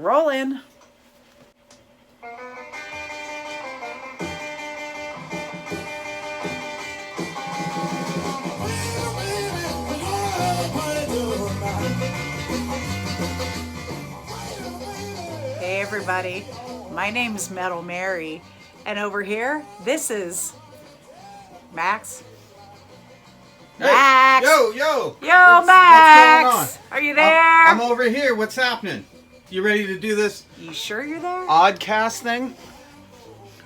Rollin'. Hey everybody, my name's Metal Mary, and over here, this is Maxx. Hey, Maxx! yo! Max! What's going on? Are you there? I'm over here. What's happening? You ready to do this You sure you're there? Oddcast thing?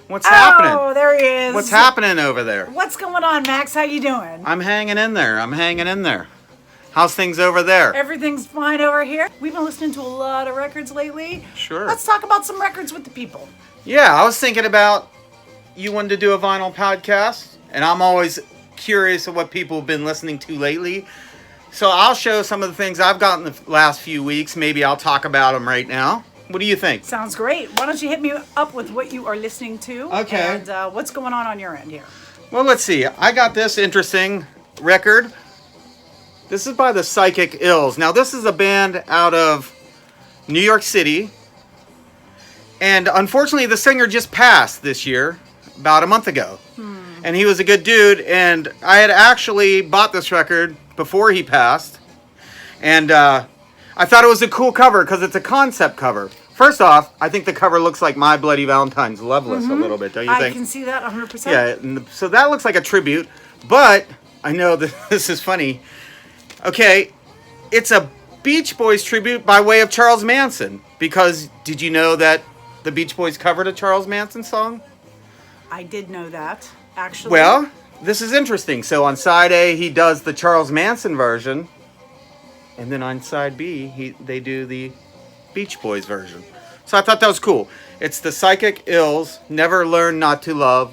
What's happening? Oh, there he is. What's happening over there? What's going on, Max? How you doing? I'm hanging in there. How's things over there? Everything's fine over here. We've been listening to a lot of records lately. Sure. Let's talk about some records with the people. Yeah, I was thinking about you wanted to do a vinyl podcast, and I'm always curious of what people have been listening to lately. So I'll show some of the things I've gotten the last few weeks. Maybe I'll talk about them right now. What do you think? Sounds great. Why don't you hit me up with what you are listening to? Okay. And what's going on your end here? Well, let's see. I got this interesting record. This is by the Psychic Ills. Now, this is a band out of New York City. And unfortunately, the singer just passed this year, about a month ago. And he was a good dude. And I had actually bought this record before he passed. And I thought it was a cool cover because it's a concept cover. First off, I think the cover looks like My Bloody Valentine's Loveless a little bit, don't you think? I can see that 100%. Yeah, and so that looks like a tribute. But I know that this is funny. Okay, it's a Beach Boys tribute by way of Charles Manson. Because did you know that the Beach Boys covered a Charles Manson song? I did know that, actually. Well, this is interesting. So on side A, he does the Charles Manson version. And then on side B, they do the Beach Boys version. So I thought that was cool. It's the Psychic Ills, Never Learn Not to Love,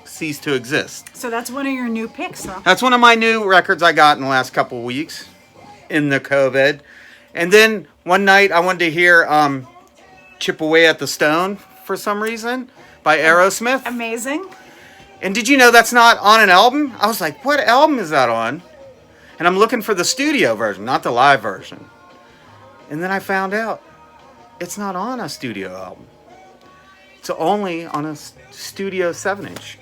Cease to Exist. So that's one of your new picks, huh? That's one of my new records I got in the last couple of weeks in the COVID. And then one night I wanted to hear Chip Away at the Stone for some reason by Aerosmith. Amazing. And did you know that's not on an album? I was like, what album is that on? And I'm looking for the studio version, not the live version. And then I found out it's not on a studio album. It's only on a studio 7-inch.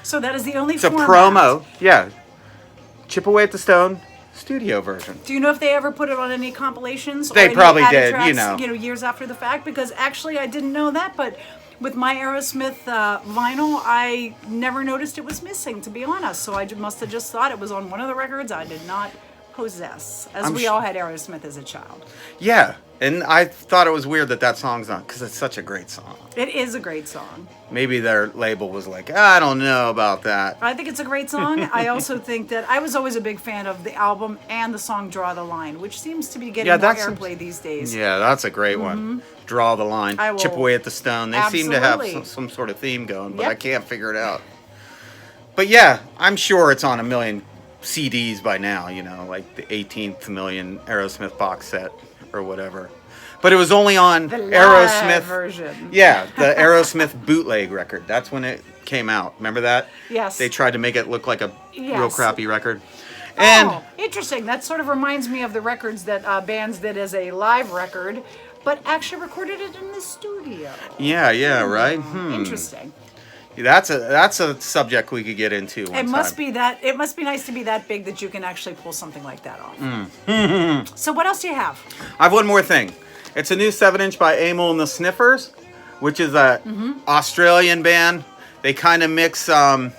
So that is the only It's a format. promo. Yeah. Chip Away at the Stone, studio version. Do you know if they ever put it on any compilations? They or any probably added did, tracks, you know. Years after the fact? Because actually I didn't know that, but with my Aerosmith vinyl, I never noticed it was missing, to be honest. So I must have just thought it was on one of the records I did not possess, as we all had Aerosmith as a child. Yeah. And I thought it was weird that song's on, because it's such a great song. It is a great song. Maybe their label was like, I don't know about that. I think it's a great song. I also think that I was always a big fan of the album and the song Draw the Line, which seems to be getting more airplay these days. Yeah, that's a great one. Draw the Line. Chip Away at the Stone. They seem to have some sort of theme going, but I can't figure it out. But yeah, I'm sure it's on a million CDs by now, like the 18th million Aerosmith box set or whatever. But it was only on the Aerosmith version. Yeah, the Aerosmith bootleg record. That's when it came out. Remember that? Yes. They tried to make it look like a real crappy record. And interesting. That sort of reminds me of the records that bands did as a live record, but actually recorded it in the studio. Yeah, right. Interesting. That's a subject we could get into one time. It must be nice to be that big that you can actually pull something like that off. So what else do you have? I have one more thing. It's a new 7-inch by Amel and the Sniffers, which is a Australian band. They kind of mix the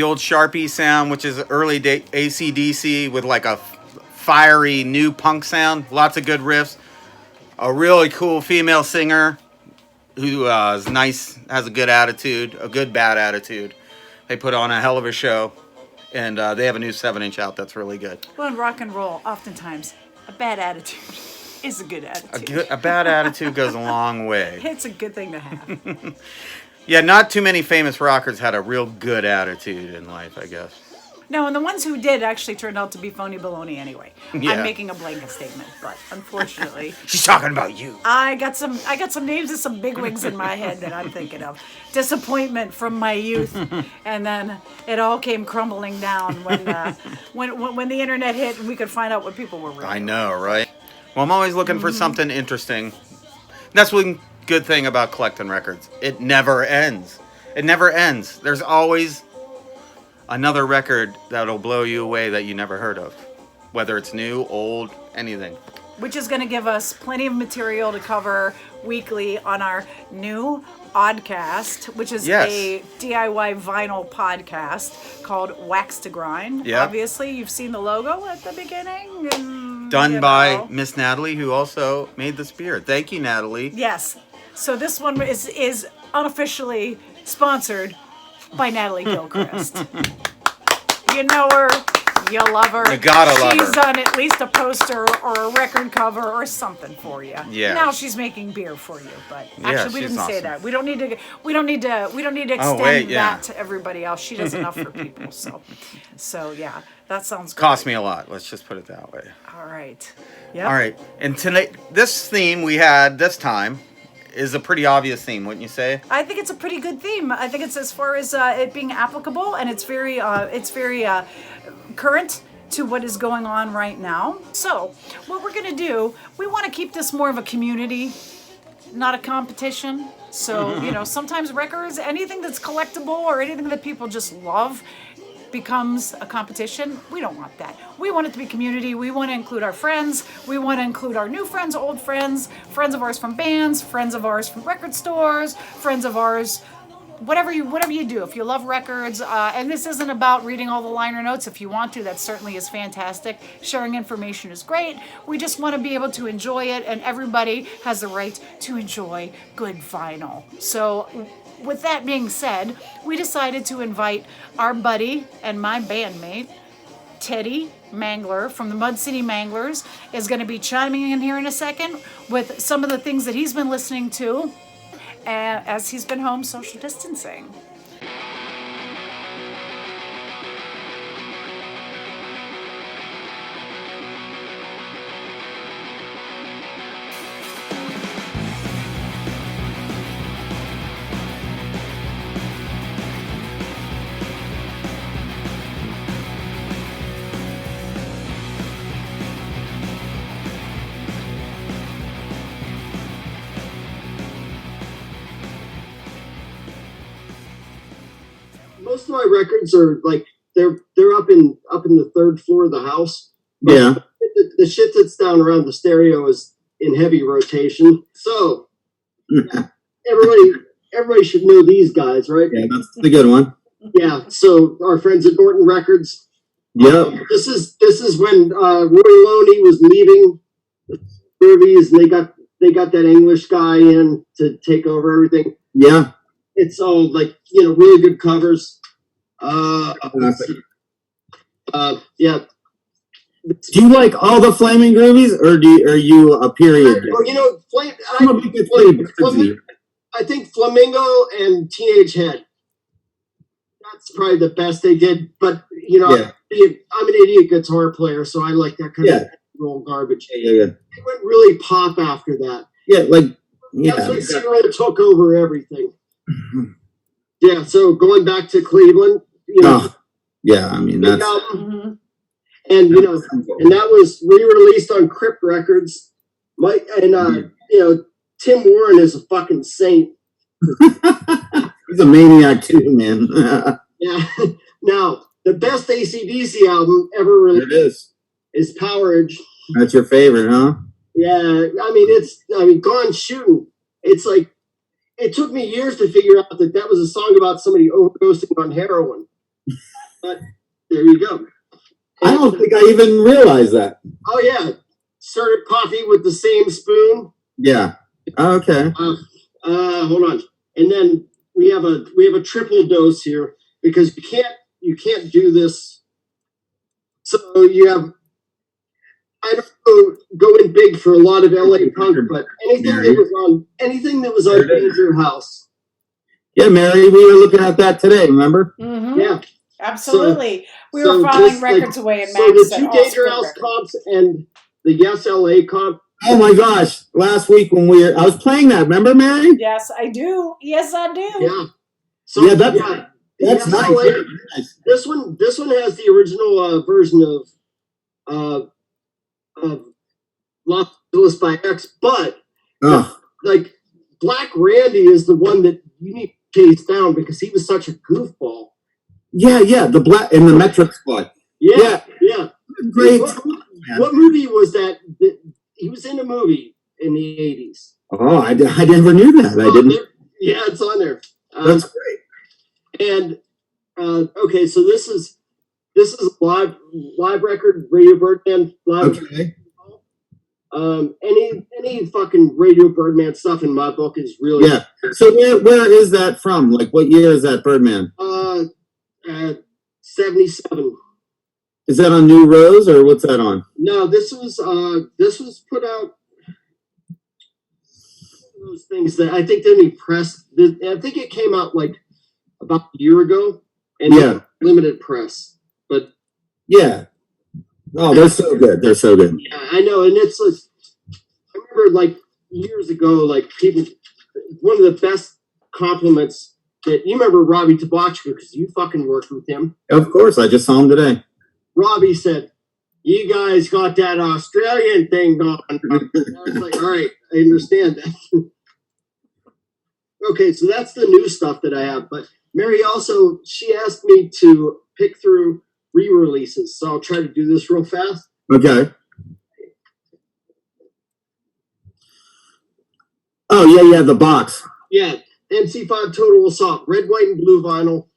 old Sharpie sound, which is early AC/DC, with like a fiery new punk sound. Lots of good riffs. A really cool female singer who is nice, has a good attitude, a good bad attitude. They put on a hell of a show, and they have a new 7-inch out that's really good. Well, in rock and roll, oftentimes a bad attitude is a good attitude. A bad attitude goes a long way. It's a good thing to have. Yeah, not too many famous rockers had a real good attitude in life, I guess. No, and the ones who did actually turned out to be phony baloney anyway. Yeah. I'm making a blanket statement, but unfortunately, She's talking about you. I got some names of some bigwigs in my head that I'm thinking of. Disappointment from my youth, and then it all came crumbling down when the internet hit and we could find out what people were really. I know, right? Well, I'm always looking for something interesting. That's one good thing about collecting records. It never ends. It never ends. There's always another record that'll blow you away that you never heard of. Whether it's new, old, anything. Which is going to give us plenty of material to cover weekly on our new Oddcast, which is a DIY vinyl podcast called Wax to Grind. Yep. Obviously, you've seen the logo at the beginning. And, Done by Miss Natalie, who also made the spear. Thank you, Natalie. Yes. So this one is unofficially sponsored by Natalie Gilchrist. You know her. You love her. You gotta love her. She's done at least a poster or a record cover or something for you. Yeah. Now she's making beer for you, but actually we didn't say awesome. that. We don't need to extend that to everybody else. She does enough for people. So yeah, that sounds good. Cost me a lot. Let's just put it that way. All right. Yep. All right. And tonight, this theme we had this time is a pretty obvious theme, wouldn't you say? I think it's a pretty good theme. I think it's as far as it being applicable, and it's very current to what is going on right now. So what we're going to do, we want to keep this more of a community, not a competition. So, sometimes records, anything that's collectible or anything that people just love becomes a competition. We don't want that. We want it to be community. We want to include our friends. We want to include our new friends, old friends, friends of ours from bands, friends of ours from record stores, friends of ours, whatever you do. If you love records, and this isn't about reading all the liner notes. If you want to, that certainly is fantastic. Sharing information is great. We just want to be able to enjoy it, and everybody has the right to enjoy good vinyl. So with that being said, we decided to invite our buddy and my bandmate, City Mangler from the City Manglers, is going to be chiming in here in a second with some of the things that he's been listening to as he's been home social distancing. Most of my records are like they're up in the third floor of the house. But Yeah. the shit that's down around the stereo is in heavy rotation. So everybody should know these guys, right? Yeah, that's the good one. Yeah. So our friends at Norton Records. Yep. This is when Roy Loney was leaving the movies, and they got that English guy in to take over everything. Yeah. It's all like really good covers. Yeah. Do you like all the Flaming Groovies, or are you a period? I'm a big I think Flamingo and Teenage Head. That's probably the best they did. But I'm an idiot guitar player, so I like that kind of roll garbage. Yeah. It went really pop after that. Yeah, That's when Zero took over everything. Yeah, so going back to Cleveland, yeah, I mean that's album, and that was re-released on Crypt Records. Tim Warren is a fucking saint. he's a maniac too, man. Yeah. Now, the best AC/DC album ever released is Powerage. That's your favorite, huh? Yeah, Gone Shooting. It's like, it took me years to figure out that was a song about somebody overdosing on heroin. But there you go. I don't think I even realized that. Oh yeah, started coffee with the same spoon. Yeah. Oh, okay. Hold on, and then we have a triple dose here because you can't do this. So you have. I don't know, going big for a lot of LA punk, but anything that was on Danger House. Yeah, Mary, we were looking at that today. Remember? Mm-hmm. Yeah, absolutely. We were filing records away in Maxx. So the two Danger House comps and the Yes LA comp. Oh my gosh! Last week when I was playing that. Remember, Mary? Yes, I do. Yes, I do. Yeah. So that's nice. LA, this one has the original version of Angeles by X, but Oh, like Black Randy is the one that you need to chase down because he was such a goofball. yeah, the black in the metric spot. Yeah. Great. What movie was that? He was in a movie in the 80s. Oh, I never knew that. I didn't. Yeah, it's on there. That's great. And okay, so this is a live record, Radio Birdman live. Okay. Any fucking Radio Birdman stuff in my book is really So where is that from? Like, what year is that Birdman? 77. Is that on New Rose or what's that on? No, this was put out. Those things that I think they pressed. I think it came out like about a year ago, and limited press. But yeah, oh, they're so good. They're so good. Yeah, I know, and it's like I remember like years ago, like people. One of the best compliments that you remember Robbie Tabachka because you fucking worked with him. Of course, I just saw him today. Robbie said, "You guys got that Australian thing going." I was like, "All right, I understand that." Okay, so that's the new stuff that I have. But Mary also, she asked me to pick through re-releases, so I'll try to do this real fast. Okay. Oh yeah, the box. Yeah, MC5 Total Assault, red, white, and blue vinyl.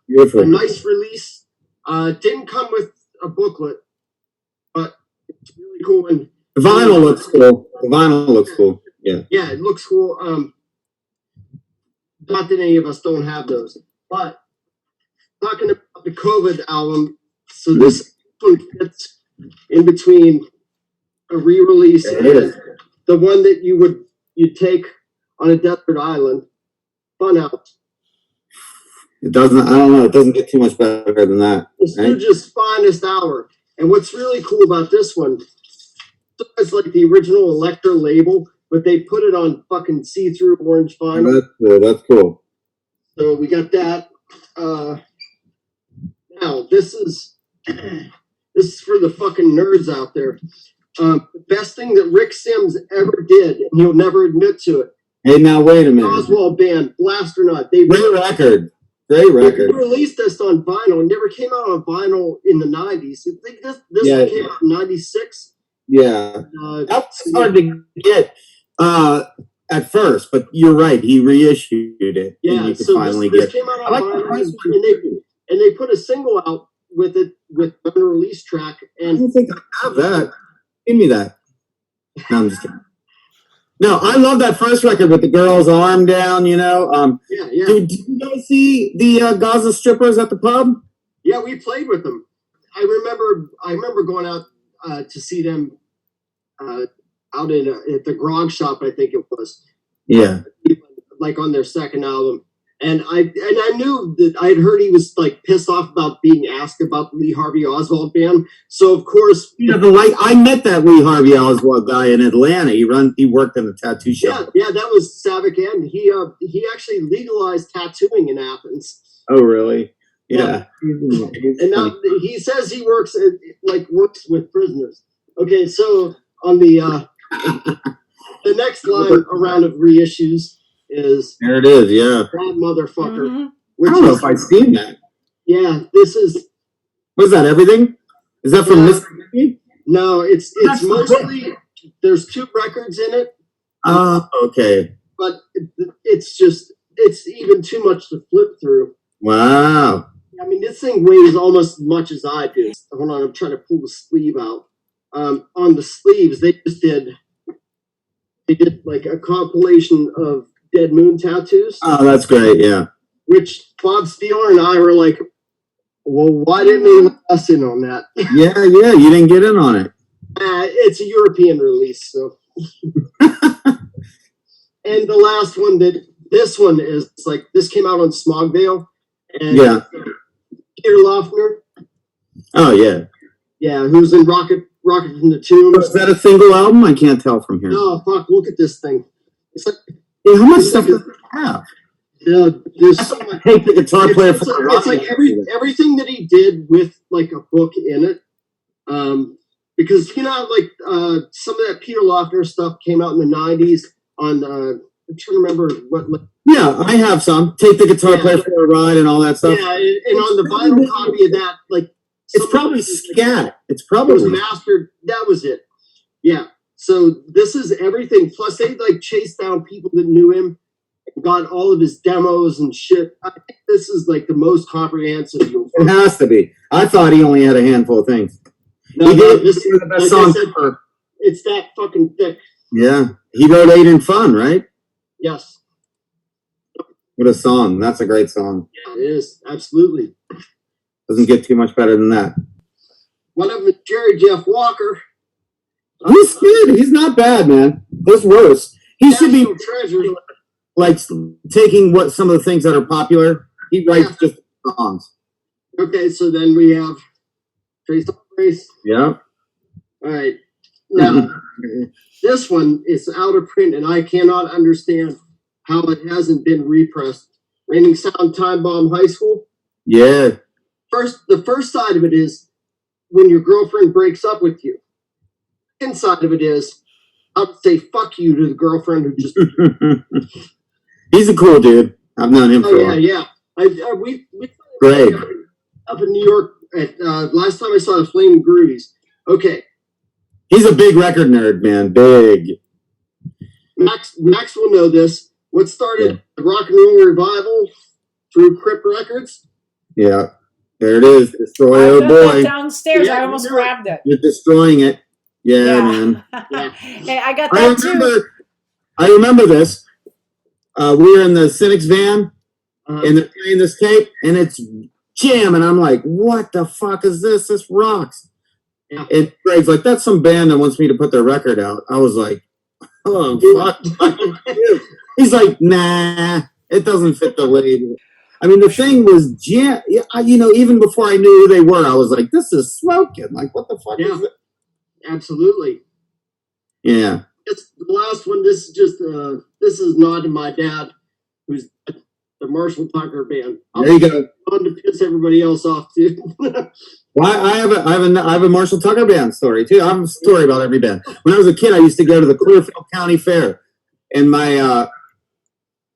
Beautiful. A nice release. Didn't come with a booklet, but it's really cool. And The vinyl looks cool. Yeah. Yeah, it looks cool. Not that any of us don't have those, but talking about the COVID album, so this one fits in between a re-release and the one that you'd take on a desert island. Fun out. It doesn't. I don't know. It doesn't get too much better than that. It's Stooges' finest hour. And what's really cool about this one, it's like the original Elektra label, but they put it on fucking see-through orange vinyl. That's cool. So we got that. Now this is for the fucking nerds out there. The best thing that Rick Sims ever did, and he'll never admit to it. Hey, now wait a minute. Oswald Band, Blasternaut. Great record. They released this on vinyl. It never came out on vinyl in the 90s. I think this one came out in 96. Yeah. That's hard to get at first, but you're right. He reissued it. Yeah, and you could so finally this came out on vinyl, and they put a single out with it with a release track. And I don't think I have that. Give me that. No, I'm just kidding. No, I love that first record with the girl's arm down, you know. Yeah. Did you guys see the Gaza Strippers at the pub? Yeah, we played with them. I remember going out to see them out at the Grog Shop, I think it was. Yeah. Like on their second album. And I knew that I had heard he was like pissed off about being asked about the Lee Harvey Oswald band. So of course, I met that Lee Harvey Oswald guy in Atlanta. He worked in the tattoo shop. Yeah, that was Savick End. He actually legalized tattooing in Athens. Oh, really? Yeah. And now he says he works with prisoners. Okay, so on the next line around of reissues is there it is, yeah. That motherfucker. Mm-hmm. I don't know if I've seen that. Yeah, this is. Was that everything? Is that from Mississippi? No, it's mostly. There's 2 records in it. Okay. But it's even too much to flip through. Wow. I mean, this thing weighs almost as much as I do. Hold on, I'm trying to pull the sleeve out. On the sleeves, they did like a compilation of Dead Moon tattoos. Oh, that's great, yeah. Which Bob Spieler and I were like, well, why didn't they let us in on that? Yeah, you didn't get in on it. It's a European release, so. And the last one this one is like, this came out on Smogvale. And Peter Lofner. Oh, yeah. Yeah, who's in Rocket from the Tombs. Is that a single album? I can't tell from here. Oh, fuck, look at this thing. It's like, how much stuff does it have? There's so much. Take the guitar player for it's like everything that he did with like a book in it. because like some of that Peter Lochner stuff came out in the '90s on. I'm trying to remember what. Yeah, I have some. Take the guitar player for a ride and all that stuff. Yeah, and on the vinyl copy of that, like it's probably scat. It's probably it was mastered. That was it. Yeah. So this is everything. Plus, they like chased down people that knew him and got all of his demos and shit. I think this is like the most comprehensive. It has to be. I thought he only had a handful of things. No, he did. This is the best song ever. It's that fucking thick. Yeah, he wrote "Ain't in Fun," right? Yes. What a song! That's a great song. Yeah, it is absolutely. Doesn't get too much better than that. One of them is Jerry Jeff Walker. He's good. He's not bad, man. There's worse. He should be treasures. Like taking what some of the things that are popular. He writes just songs. Okay, so then we have Trace Race. Yeah. All right. Now, this one is out of print, and I cannot understand how it hasn't been repressed. Raining Sound Time Bomb High School. Yeah. The first side of it is when your girlfriend breaks up with you. The second side of it is I would say fuck you to the girlfriend who just. He's a cool dude. I've known him for a while. Yeah. We Great. Up in New York at last time I saw the Flaming Groovies. Okay. He's a big record nerd, man. Big. Max will know this. What started the rock and roll revival through Crypt Records? Yeah. There it is. Destroy Old Boy. Downstairs. I almost grabbed it. You're destroying it. Yeah. Man. Yeah. Hey, I got that too. I remember this. We were in the Cynics van, and they're playing this tape, and it's jamming. I'm like, what the fuck is this? This rocks. Yeah. And Greg's like, that's some band that wants me to put their record out. I was like, oh, fuck. He's like, nah, it doesn't fit the label. I mean, the thing was, even before I knew who they were, I was like, this is smoking. Like, what the fuck is it? Absolutely. Yeah. It's the last one. This is just this is Nod to My Dad, who's the Marshall Tucker band. There you go. On to piss everybody else off too. Well, I have a Marshall Tucker band story too. I have a story about every band. When I was a kid, I used to go to the Clearfield County Fair, and my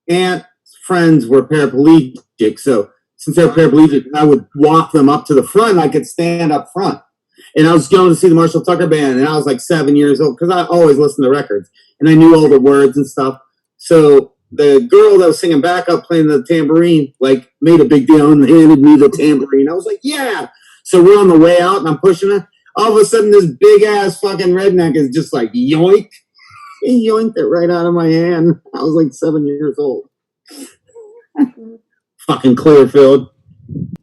aunt's friends were paraplegic. So since they're paraplegic, I would walk them up to the front. And I could stand up front. And I was going to see the Marshall Tucker band, and I was like 7 years old because I always listened to records, and I knew all the words and stuff. So the girl that was singing backup playing the tambourine, like, made a big deal and handed me the tambourine. I was like, yeah. So we're on the way out, and I'm pushing it. All of a sudden, this big-ass fucking redneck is just like, yoink. He yoinked it right out of my hand. I was like 7 years old. Fucking Clearfield.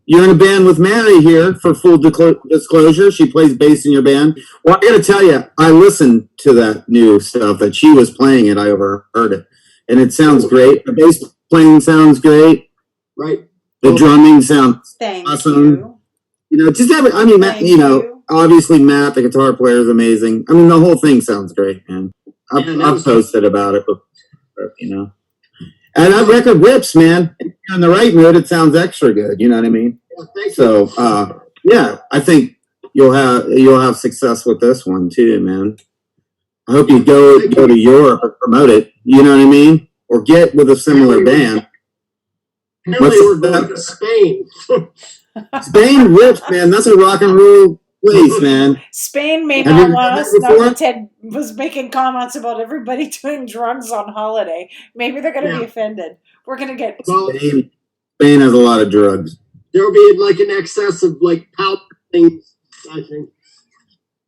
You're in a band with Mary here, for full disclosure. She plays bass in your band. Well, I got to tell you, I listened to that new stuff that she was playing it. I overheard it. And it sounds great. The bass playing sounds great. Right. The drumming sounds awesome. You. Just obviously Matt, the guitar player, is amazing. I mean, the whole thing sounds great, man. I've posted about it, but. And that record rips, man. If you're in the right mood, it sounds extra good. You know what I mean? Yeah, so, I think you'll have success with this one too, man. I hope you go to Europe or promote it. You know what I mean? Or get with a similar band. Apparently, we're going to Spain. Spain rips, man. That's a rock and roll place, man. Spain may not want us. Now Ted was making comments about everybody doing drugs on holiday. Maybe they're going to be offended. We're going to get... Spain has a lot of drugs. There will be like an excess of like powder things, I think.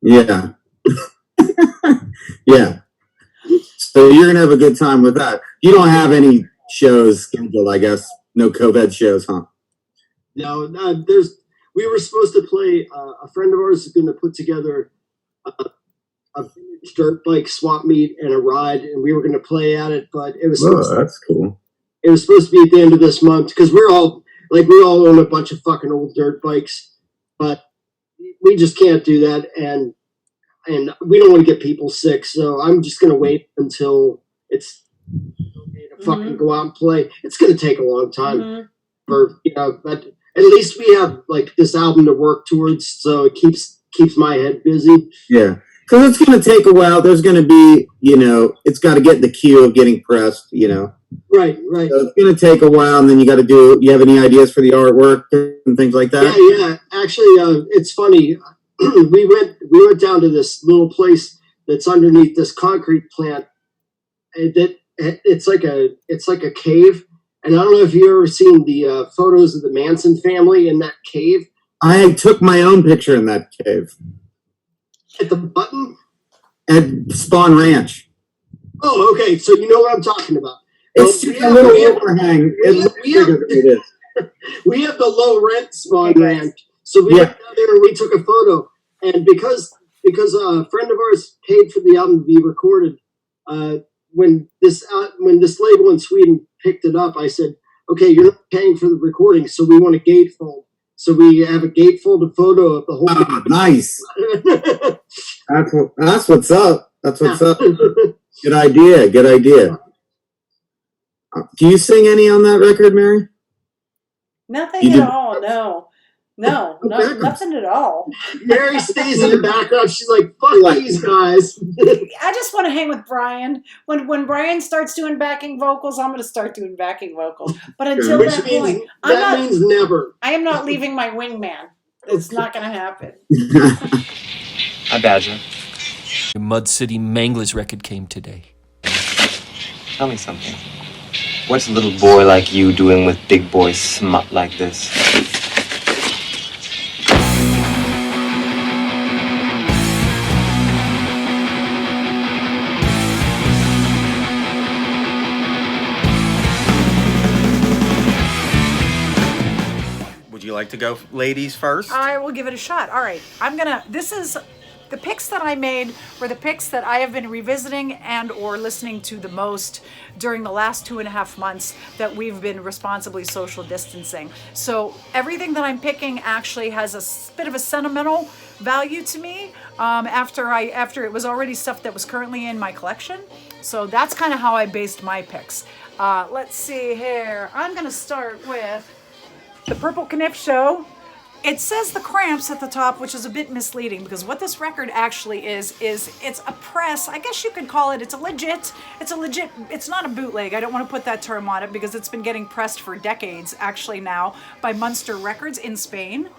Yeah. Yeah. So you're going to have a good time with that. You don't have any shows scheduled, I guess. No COVID shows, huh? No, we were supposed to play. A friend of ours is going to put together a vintage dirt bike swap meet and a ride, and we were going to play at it. But it was that's cool. It was supposed to be at the end of this month because we all own a bunch of fucking old dirt bikes, but we just can't do that, and we don't want to get people sick. So I'm just going to wait until it's okay to fucking go out and play. It's going to take a long time but at least we have like this album to work towards, so it keeps keeps my head busy. Yeah. Because it's going to take a while. There's going to be, it's got to get in the queue of getting pressed, Right. So it's going to take a while, and then you have any ideas for the artwork and things like that? Yeah. Actually, it's funny. we went down to this little place that's underneath this concrete plant. It's like a cave. And I don't know if you've ever seen the photos of the Manson family in that cave. I took my own picture in that cave. At the button? At Spawn Ranch. Oh, okay. So you know what I'm talking about. It's just a little overhang. It looks bigger than it is. We have the low rent Spawn Ranch. So we went down there and we took a photo. And because a friend of ours paid for the album to be recorded, when this label in Sweden picked it up, I said, okay, you're not paying for the recording, so we want a gatefold. So we have a gatefolded photo of the whole thing. Oh, nice. That's what's up. That's what's up. Good idea. Do you sing any on that record, Mary? Nothing at all. No, nothing at all. Mary stays in the background. She's like, fuck these guys. I just want to hang with Brian. When Brian starts doing backing vocals, I'm going to start doing backing vocals. But until that point, that means never. I am not leaving my wingman. It's not going to happen. Hi, Badger. Your Mud City Manglers record came today. Tell me something. What's a little boy like you doing with big boy smut like this? Would you like to go ladies first? I will give it a shot. All right. This is the picks that I made were the picks that I have been revisiting and or listening to the most during the last 2.5 months that we've been responsibly social distancing. So everything that I'm picking actually has a bit of a sentimental value to me after it was already stuff that was currently in my collection. So that's kind of how I based my picks. Let's see here. I'm going to start with the Purple Kniff Show. It says the Cramps at the top, which is a bit misleading because what this record actually is it's a press. I guess you could call it. It's not a bootleg. I don't want to put that term on it because it's been getting pressed for decades actually now by Munster Records in Spain.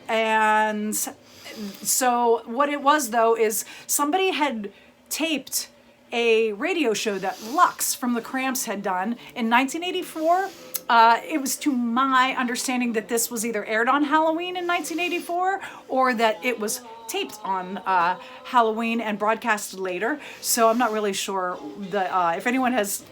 And so what it was though is somebody had taped a radio show that Lux from the Cramps had done in 1984. It was to my understanding that this was either aired on Halloween in 1984 or that it was taped on Halloween and broadcasted later. So I'm not really sure if anyone has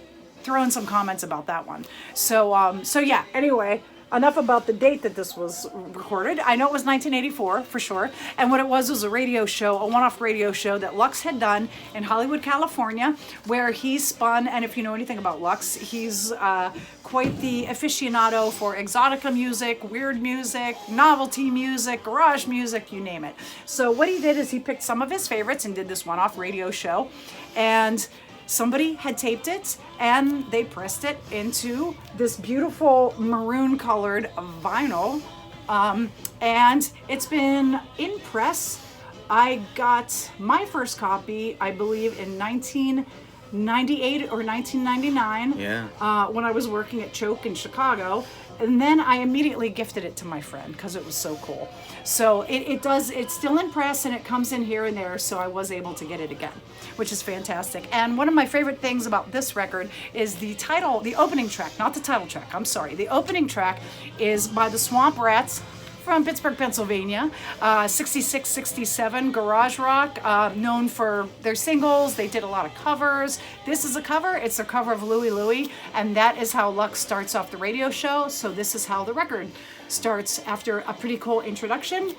thrown some comments about that one. So yeah, anyway, enough about the date that this was recorded. I know it was 1984 for sure. And what it was a radio show, a one-off radio show that Lux had done in Hollywood, California, where he spun, and if you know anything about Lux, he's quite the aficionado for exotica music, weird music, novelty music, garage music, you name it. So what he did is he picked some of his favorites and did this one-off radio show. And somebody had taped it and they pressed it into this beautiful maroon colored vinyl. And it's been in press. I got my first copy, I believe, in 1998 or 1999. Yeah. When I was working at Choke in Chicago. And then I immediately gifted it to my friend because it was so cool. So it's still in press and it comes in here and there, so I was able to get it again, which is fantastic. And one of my favorite things about this record is the opening track, not the title track, I'm sorry. The opening track is by the Swamp Rats from Pittsburgh, Pennsylvania, 66, 67 garage rock, known for their singles. They did a lot of covers. This is a cover. It's a cover of Louie Louie, and that is how Lux starts off the radio show. So this is how the record starts after a pretty cool introduction.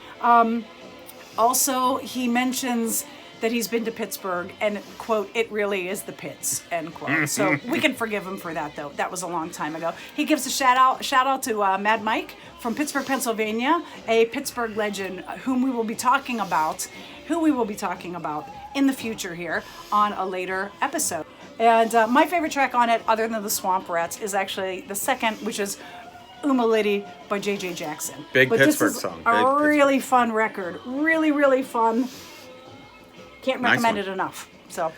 Also, he mentions that he's been to Pittsburgh and, quote, it really is the pits, end quote. So we can forgive him for that, though. That was a long time ago. He gives a shout out to Mad Mike from Pittsburgh, Pennsylvania, a Pittsburgh legend who we will be talking about in the future here on a later episode. And my favorite track on it, other than the Swamp Rats, is actually the second, which is Uma Liddy by J.J. Jackson. Big but Pittsburgh this is song. A really fun record. Really, really fun. Can't Nice recommend one. it enough. So,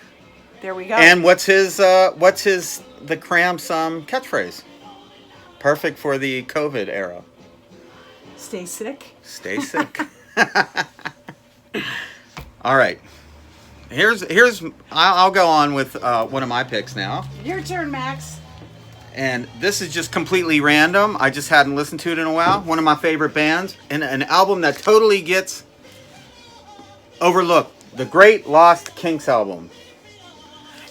there we go. And what's his the Cramps catchphrase? Perfect for the COVID era. Stay sick. Stay sick. All right. Here's I'll go on with one of my picks now. Your turn, Max. And this is just completely random. I just hadn't listened to it in a while. One of my favorite bands, and an album that totally gets overlooked. The Great Lost Kinks album.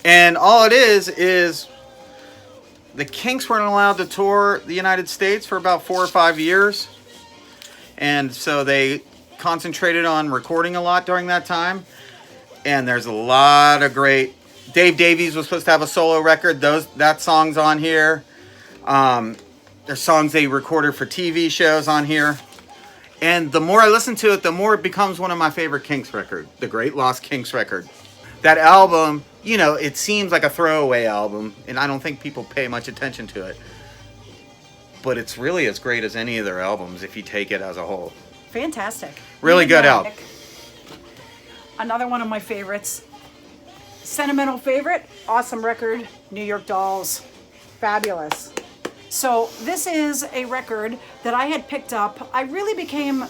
And all it is the Kinks weren't allowed to tour the United States for about 4 or 5 years. And so they concentrated on recording a lot during that time. And there's a lot of great... Dave Davies was supposed to have a solo record. That song's on here. There's songs they recorded for TV shows on here. And the more I listen to it, the more it becomes one of my favorite Kinks record. The Great Lost Kinks record. That album, it seems like a throwaway album. And I don't think people pay much attention to it. But it's really as great as any of their albums if you take it as a whole. Fantastic. Really good album. Another one of my favorites. Sentimental favorite, awesome record, New York Dolls. Fabulous. So this is a record that I had picked up. I really became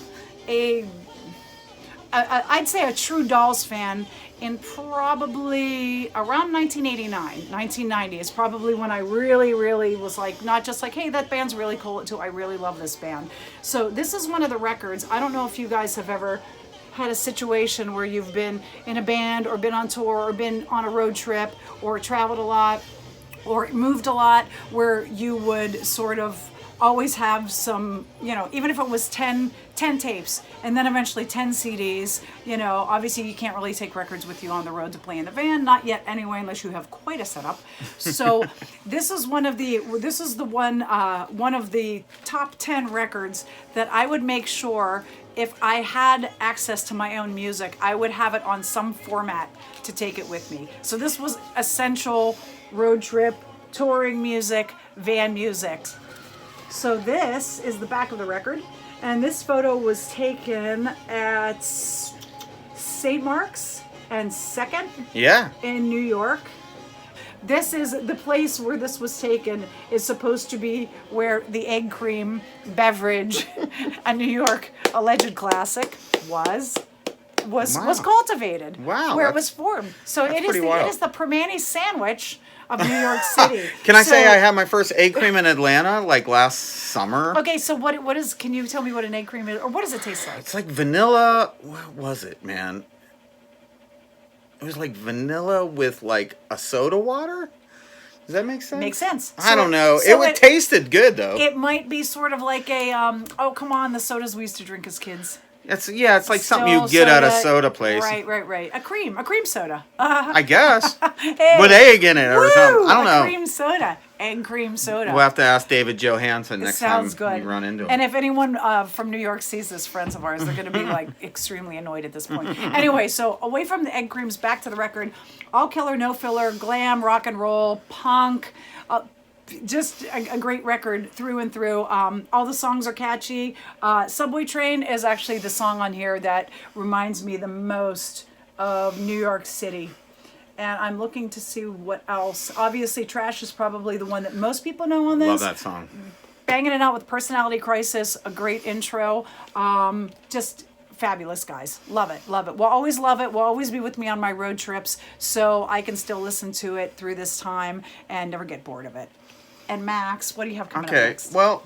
I'd say a true Dolls fan in probably around 1989, 1990 is probably when I really, really was like, not just like, hey, that band's really cool, too, I really love this band. So this is one of the records. I don't know if you guys have ever had a situation where you've been in a band or been on tour or been on a road trip or traveled a lot or moved a lot, where you would sort of always have some, even if it was 10 tapes and then eventually 10 CDs, obviously you can't really take records with you on the road to play in the van, not yet anyway, unless you have quite a setup. So this is one of the top 10 records that I would make sure if I had access to my own music, I would have it on some format to take it with me. So this was essential road trip, touring music, van music. So this is the back of the record, and this photo was taken at St. Mark's and 2nd in New York. This is the place where this was taken, is supposed to be where the egg cream beverage, a New York alleged classic, was cultivated. Wow. Where it was formed. So it is the Permane sandwich of New York City. Can I say I had my first egg cream in Atlanta like last summer? Okay, so what is, can you tell me what an egg cream is, or what does it taste like? It's like vanilla, what was it, man? It was like vanilla with like a soda water? Does that make sense? Makes sense. I don't know. It tasted good though. It might be sort of like a, oh come on, the sodas we used to drink as kids. It's like something you get at a soda place. Right. A cream soda. I guess. Hey, with egg in it or something. I don't know. Cream soda. Egg cream soda. We'll have to ask David Johansen next time we run into him. And if anyone from New York sees this, friends of ours, they're going to be like extremely annoyed at this point. Anyway, so away from the egg creams, back to the record. All killer, no filler, glam, rock and roll, punk. Just a great record through and through. All the songs are catchy. Subway Train is actually the song on here that reminds me the most of New York City. And I'm looking to see what else. Obviously, Trash is probably the one that most people know on this. Love that song. Banging it out with Personality Crisis, a great intro. Just fabulous, guys. Love it. Will always love it. Will always be with me on my road trips, so I can still listen to it through this time and never get bored of it. And Max, what do you have coming up next? Well,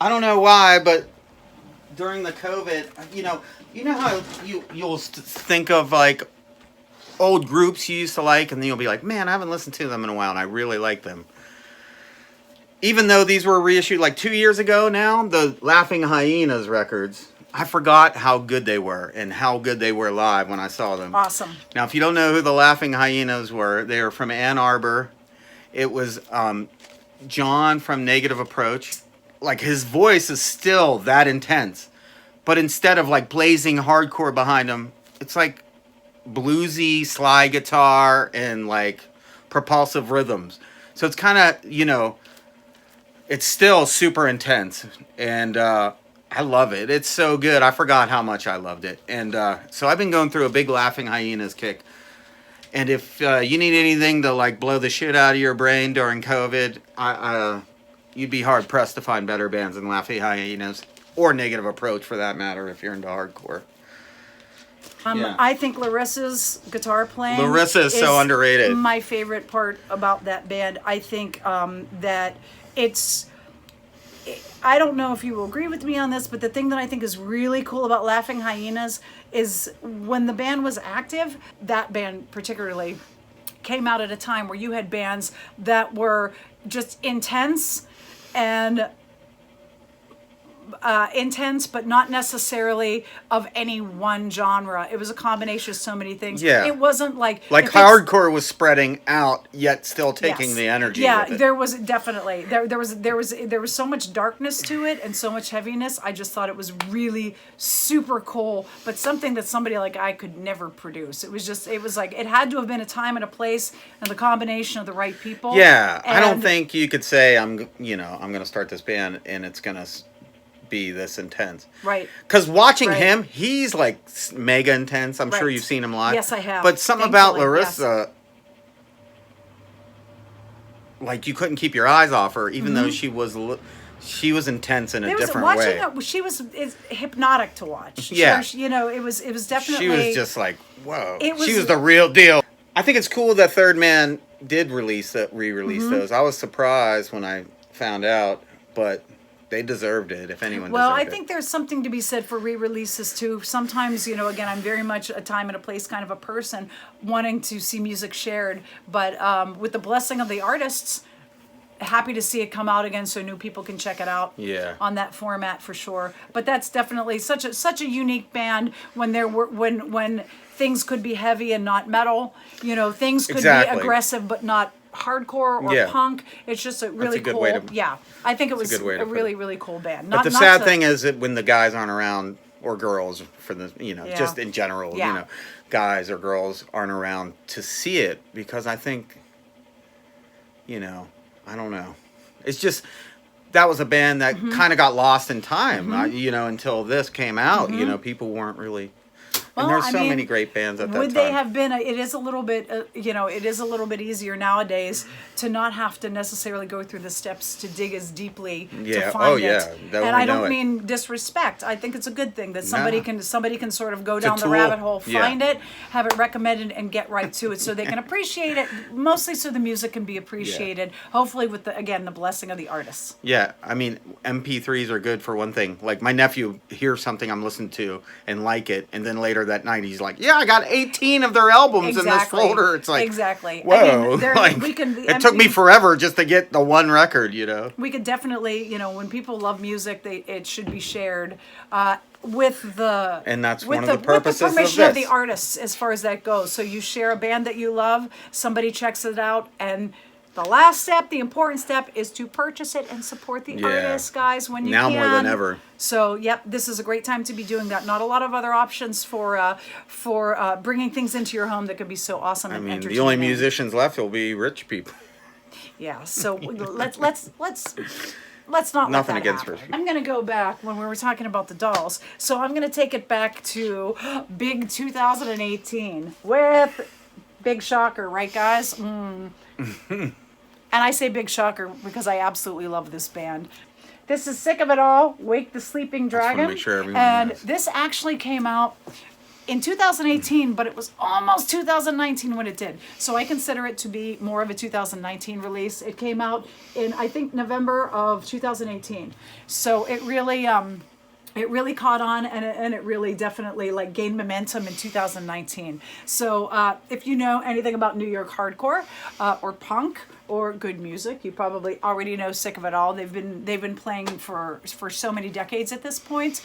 I don't know why, but during the COVID, you know how you'll think of like old groups you used to like, and then you'll be like, man, I haven't listened to them in a while, and I really like them. Even though these were reissued like 2 years ago now, the Laughing Hyenas records, I forgot how good they were and how good they were live when I saw them. Awesome. Now, if you don't know who the Laughing Hyenas were, they were from Ann Arbor. It was John from Negative Approach. Like, his voice is still that intense, but instead of like blazing hardcore behind him, it's like bluesy slide guitar and like propulsive rhythms. So it's kind of, it's still super intense, and I love it. It's so good. I forgot how much I loved it, and so I've been going through a big Laughing Hyenas kick. And if you need anything to like blow the shit out of your brain during COVID, you'd be hard pressed to find better bands than Laughing Hyenas, or Negative Approach for that matter, if you're into hardcore. Yeah. I think Larissa's guitar playing. Larissa is so underrated. My favorite part about that band. I think that it's. I don't know if you will agree with me on this, but the thing that I think is really cool about Laughing Hyenas is when the band was active, that band particularly came out at a time where you had bands that were just intense and intense, but not necessarily of any one genre. It was a combination of so many things. Yeah. It wasn't like hardcore was spreading out, yet still taking the energy. Yeah, with it. there was definitely there was so much darkness to it and so much heaviness. I just thought it was really super cool, but something that somebody like I could never produce. It was like it had to have been a time and a place and the combination of the right people. Yeah, I don't think you could say I'm going to start this band and it's going to be this intense. Right. Because watching him, he's like mega intense. I'm sure you've seen him live. Yes, I have. But something about Larissa, like you couldn't keep your eyes off her, even though she was intense in a different way. Watching her, she was hypnotic to watch. Yeah. It was definitely. She was just like, whoa. She was the real deal. I think it's cool that Third Man did re-release those. I was surprised when I found out, but they deserved it, if anyone deserved it. Well, I think there's something to be said for re-releases too. Sometimes, again, I'm very much a time and a place kind of a person, wanting to see music shared. But with the blessing of the artists, happy to see it come out again so new people can check it out on that format for sure. But that's definitely such a unique band when things could be heavy and not metal. Things could be aggressive but not hardcore or punk. It's just a really cool. I think it was a really, really cool band. But the sad thing is that when the guys aren't around, or girls for the just in general, guys or girls aren't around to see it, because I think I don't know. It's just that was a band that kind of got lost in time, until this came out. People weren't really. Well, and there's so many great bands at that time. Would they have been? It is a little bit, it is a little bit easier nowadays to not have to necessarily go through the steps to dig as deeply to find it. And I don't mean disrespect. I think it's a good thing that somebody can sort of go down the rabbit hole, find it, have it recommended, and get right to it, so they can appreciate it. Mostly, so the music can be appreciated. Hopefully, with the blessing of the artists. Yeah, I mean, MP3s are good for one thing. Like my nephew hears something I'm listening to and like it, and then later that night he's like, I got 18 of their albums in this folder. It's like, whoa. It took me forever just to get the one record, We could definitely, when people love music, it should be shared with the... And that's one of the purposes of this. With the permission of the artists, as far as that goes. So you share a band that you love, somebody checks it out, and... The last step, the important step, is to purchase it and support the artists, guys, when you can. Now more than ever. So, this is a great time to be doing that. Not a lot of other options for bringing things into your home that could be so awesome and entertaining. The only musicians left will be rich people. Yeah, so let's not Nothing let that against happen. rich people. I'm going to go back when we were talking about the dolls. So I'm going to take it back to big 2018 with Big Shocker, right, guys? And I say Big Shocker because I absolutely love this band. This is Sick of It All, Wake the Sleeping Dragon. Make sure and this actually came out in 2018, but it was almost 2019 when it did. So I consider it to be more of a 2019 release. It came out in, I think, November of 2018. So it really caught on, and it really definitely gained momentum in 2019. So if you know anything about New York hardcore or punk or good music, you probably already know Sick of It All. They've been playing for so many decades at this point.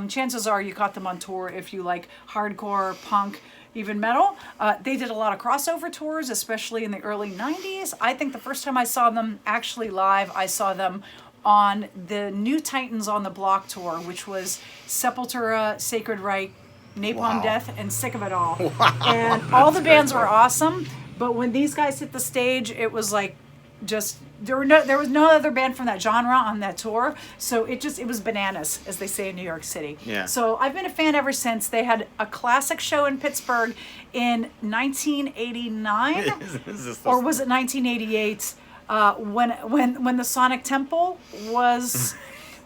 Chances are you caught them on tour if you like hardcore, punk, even metal. They did a lot of crossover tours, especially in the early 90s. I think the first time I saw them actually live, I saw them on the New Titans on the Block tour, which was Sepultura, Sacred Reich, Napalm Death, and Sick of It All. Wow. And all the bands were awesome, but when these guys hit the stage, it was like just there was no other band from that genre on that tour, so it was bananas, as they say in New York City. Yeah. So I've been a fan ever since. They had a classic show in Pittsburgh in 1989, or was it 1988? When the Sonic Temple was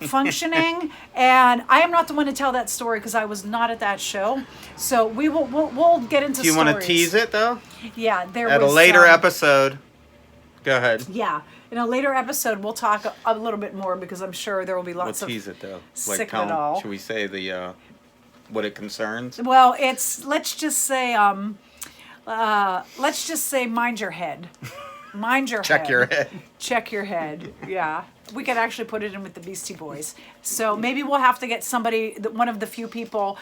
functioning, and I am not the one to tell that story because I was not at that show. So we'll get into. Do you want to tease it though? Yeah, there at was a later episode. Go ahead. Yeah, in a later episode we'll talk a little bit more because I'm sure there will be lots We'll of. tease it though. Sick of it all. Should we say the what it concerns? Well, let's just say mind your head. Mind your Check head. your head. Check your head. Yeah. We could actually put it in with the Beastie Boys. So maybe we'll have to get somebody, one of the few people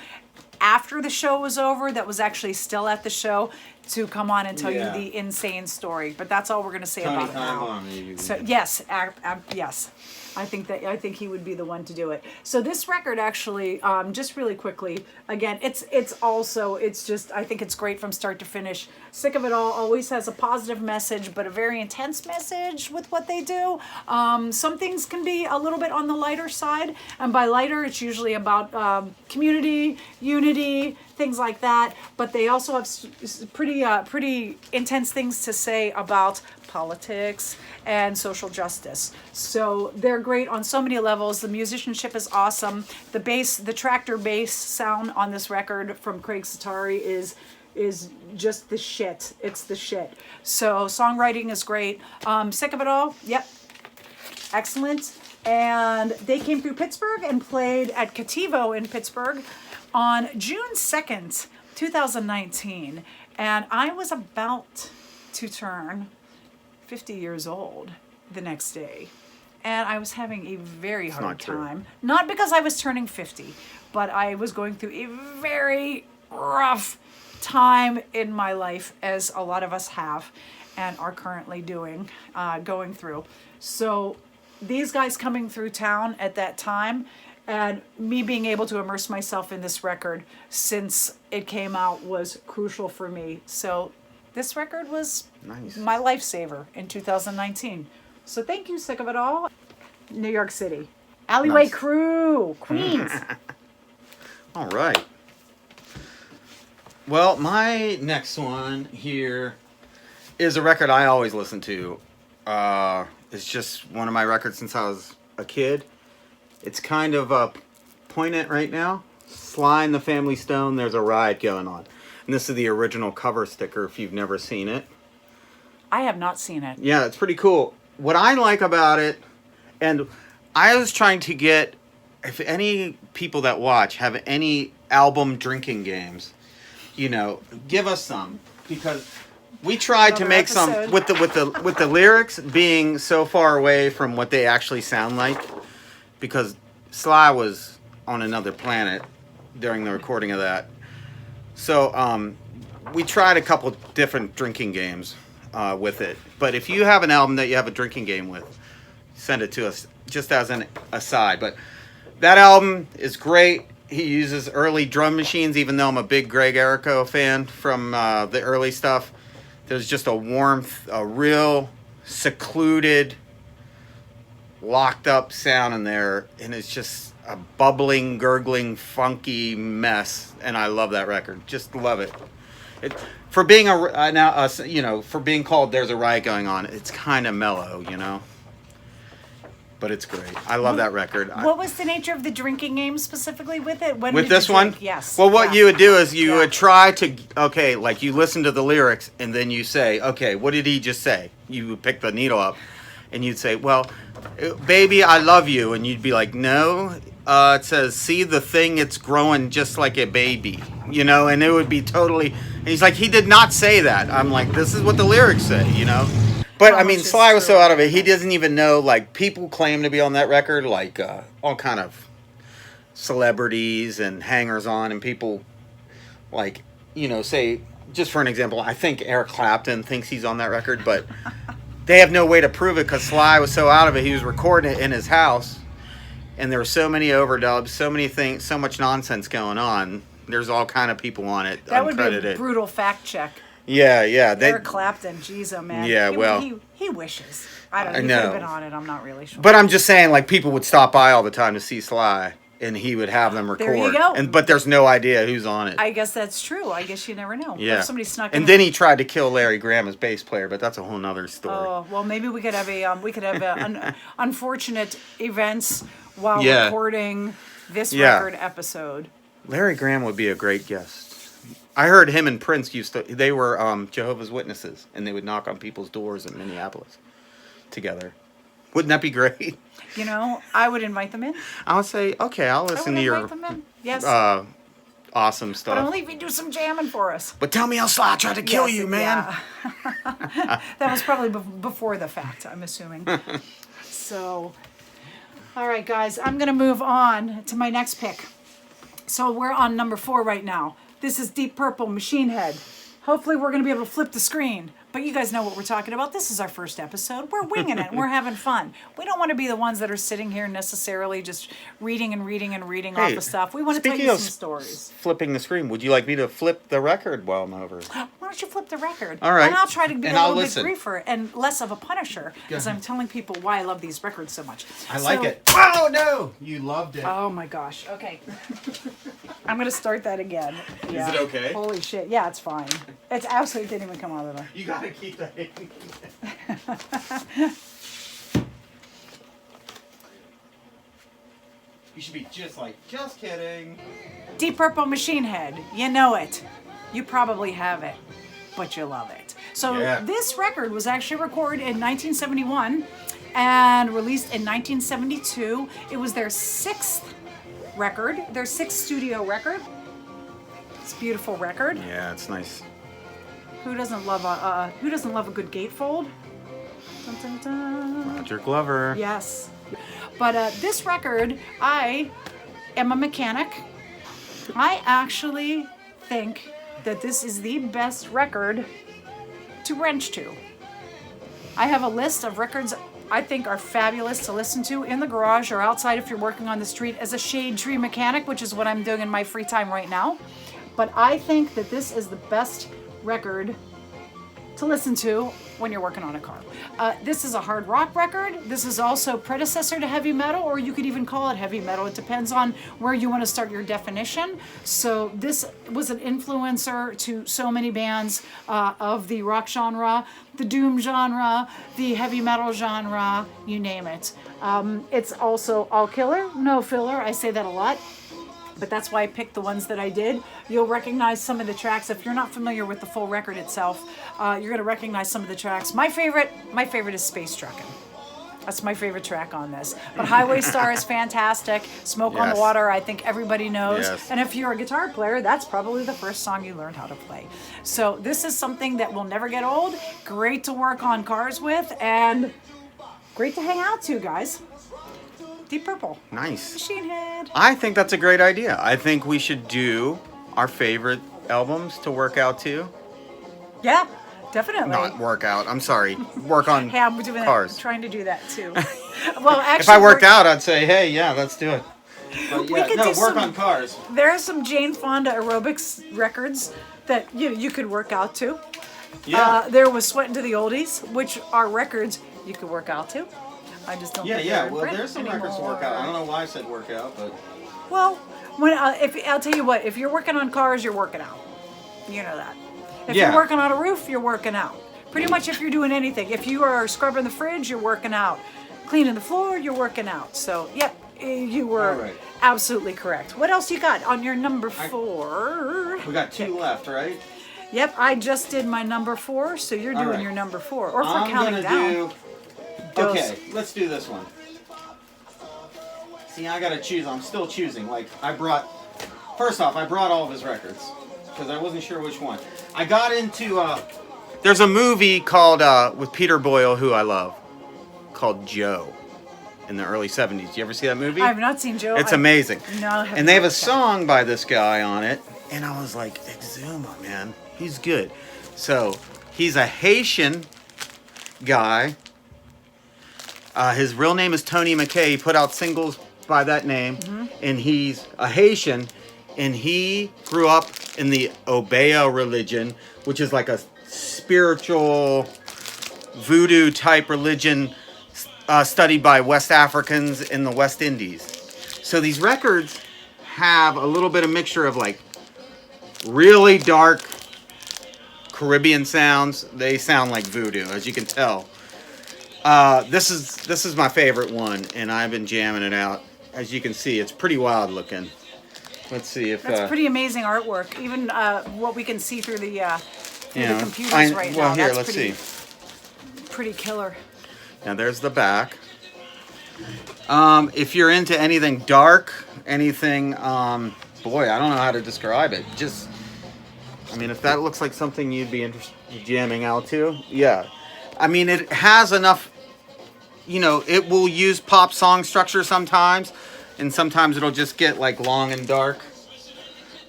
after the show was over that was actually still at the show to come on and tell you the insane story. But that's all we're going to say about it now. So yes, yes. I think he would be the one to do it. So this record actually, just really quickly, again, it's just, I think it's great from start to finish. Sick of It All always has a positive message, but a very intense message with what they do. Some things can be a little bit on the lighter side, and by lighter, it's usually about community, unity, things like that. But they also have pretty intense things to say about politics and social justice. So they're great on so many levels. The musicianship is awesome. The tractor bass sound on this record from Craig Satari is just the shit. It's the shit. So songwriting is great. Sick of It All, yep, excellent. And they came through Pittsburgh and played at Cativo in Pittsburgh on June 2nd, 2019. And I was about to turn 50 years old the next day. And I was having a very hard time. Not because I was turning 50, but I was going through a very rough time in my life, as a lot of us have and are currently going through. So these guys coming through town at that time and me being able to immerse myself in this record since it came out was crucial for me. So this record was my lifesaver in 2019. So thank you, Sick of It All. New York City. Alleyway Crew, Queens. All right. Well, my next one here is a record I always listen to. It's just one of my records since I was a kid. It's kind of poignant right now. Sly and the Family Stone, There's a Riot Going On. And this is the original cover sticker if you've never seen it. I have not seen it. Yeah, it's pretty cool. What I like about it, and I was trying to get, if any people that watch have any album drinking games, give us some, because we tried to make some with the lyrics being so far away from what they actually sound like, because Sly was on another planet during the recording of that. So we tried a couple different drinking games with it. But if you have an album that you have a drinking game with, send it to us, just as an aside. But that album is great. He uses early drum machines, even though I'm a big Greg Errico fan from the early stuff. There's just a warmth, a real secluded, locked up sound in there. And it's just a bubbling, gurgling, funky mess. And I love that record. Just love it. For being for being called There's a Riot Going On, it's kind of mellow, But it's great. I love that record. What was the nature of the drinking game specifically with it? With this one? Yes. Well, what you would do is you would try to, like you listen to the lyrics and then you say, okay, what did he just say? You would pick the needle up and you'd say, well, baby, I love you. And you'd be like, no, it says, see the thing, it's growing just like a baby, and it would be totally, and he's like, he did not say that. I'm like, this is what the lyrics say, But I mean, Sly was so out of it, he doesn't even know, like, people claim to be on that record, like, all kind of celebrities and hangers-on, and people, like, say, just for an example, I think Eric Clapton thinks he's on that record, but they have no way to prove it, because Sly was so out of it, he was recording it in his house, and there were so many overdubs, so many things, so much nonsense going on. There's all kind of people on it. That would be a brutal fact check. Yeah. Eric Clapton, jeez, oh man. Yeah, well. He wishes. I don't know. I He could have know. been on it. I'm not really sure. But I'm just saying, like, people would stop by all the time to see Sly, and he would have them record. There you go. But there's no idea who's on it. I guess that's true. I guess you never know. Yeah. If somebody snuck in. And then he tried to kill Larry Graham as bass player, but that's a whole nother story. Oh well, maybe we could have unfortunate events while Yeah. recording this Yeah. record episode. Larry Graham would be a great guest. I heard him and Prince they were Jehovah's Witnesses, and they would knock on people's doors in Minneapolis together. Wouldn't that be great? You know, I would invite them in. I would say, okay, I'll I listen would to your invite them in. Yes. awesome but stuff. only if you do some jamming for us. But tell me how Sly tried to kill Yes, you, man. yeah. That was probably before the fact, I'm assuming. So, all right, guys, I'm going to move on to my next pick. So we're on number 4 right now. This is Deep Purple, Machine Head. Hopefully we're going to be able to flip the screen. But you guys know what we're talking about. This is our first episode. We're winging it. We're having fun. We don't want to be the ones that are sitting here necessarily just reading off Hey, of stuff. We want to tell speaking you of some stories. Flipping the screen, would you like me to flip the record while I'm over? Why don't you flip the record? All right. And I'll try to be And a I'll little listen. bit briefer and less of a punisher as I'm telling people why I love these records so much. I like So- it. Oh, no! You loved it. Oh my gosh. Okay. I'm going to start that again. Yeah. it okay? Holy shit. Yeah, it's fine. It's absolutely didn't even come out of there. You gotta keep that in. You should be just kidding. Deep Purple Machine Head. You know it. You probably have it, but you love it. So Yeah. this record was actually recorded in 1971 and released in 1972. It was their 6th record, their 6th studio record. It's a beautiful record. Yeah, it's nice. Who doesn't love a good gatefold? Dun, dun, dun. Roger Glover. Yes. But this record, I am a mechanic. I actually think that this is the best record to wrench to. I have a list of records I think are fabulous to listen to in the garage or outside if you're working on the street as a shade tree mechanic, which is what I'm doing in my free time right now. But I think that this is the best record to listen to when you're working on a car. This is a hard rock record. This is also predecessor to heavy metal, or you could even call it heavy metal. It depends on where you want to start your definition. So this was an influencer to so many bands of the rock genre, the doom genre, the heavy metal genre, you name it. It's also all killer, no filler. I say that a lot. But that's why I picked the ones that I did. You'll recognize some of the tracks. If you're not familiar with the full record itself, you're going to recognize some of the tracks. My favorite is Space Truckin'. That's my favorite track on this. But Highway Star is fantastic. Smoke on the Yes. Water, I think everybody knows. Yes. And if you're a guitar player, that's probably the first song you learned how to play. So this is something that will never get old. Great to work on cars with, and great to hang out to, guys. Deep Purple. Nice. Machine Head. I think that's a great idea. I think we should do our favorite albums to work out to. Yeah, definitely. Not work out. I'm sorry. Work on Hey, I'm doing cars. that. I'm trying to do that too. Well, actually, If I worked out, I'd say, hey, yeah, let's do it. But We yeah, could no, do work some- on cars. there are some Jane Fonda aerobics records that you could work out to. Yeah. There was Sweatin' to the Oldies, which are records you could work out to. I just don't. Yeah, think yeah. they're in Well, print there's some records to anymore. work out. I don't know why I said work out, but Well, if I'll tell you what, if you're working on cars, you're working out. You know that. If Yeah. you're working on a roof, you're working out. Pretty much if you're doing anything. If you are scrubbing the fridge, you're working out. Cleaning the floor, you're working out. So, yep, you were All right. absolutely correct. What else you got on your number 4? we got 2 left, right? Yep, I just did my number 4, so you're doing right. your number 4. Or if we're I'm counting gonna down. do. Okay, let's do this one. See, I gotta choose. I'm still choosing. Like, first off, I brought all of his records because I wasn't sure which one. I got into. There's a movie called with Peter Boyle, who I love, called Joe, in the early '70s. You ever see that movie? I have not seen Joe. It's amazing. No, I have And they have not a yet. song by this guy on it, and I was like, Exuma, man, he's good. So he's a Haitian guy. His real name is Tony McKay. He put out singles by that name, and he's a Haitian, and he grew up in the Obeah religion, which is like a spiritual voodoo type religion studied by West Africans in the West Indies. So these records have a little bit of mixture of like really dark Caribbean sounds. They sound like voodoo, as you can tell. This is my favorite one, and I've been jamming it out. As you can see, it's pretty wild looking. Let's see if That's pretty amazing artwork. Even what we can see through the computers right now. Well, here, That's let's see. Pretty killer. Now there's the back. If you're into anything dark, anything, boy, I don't know how to describe it. Just, I mean, if that looks like something you'd be interested in jamming out to, yeah. I mean, it has enough, it will use pop song structure sometimes, and sometimes it'll just get like long and dark.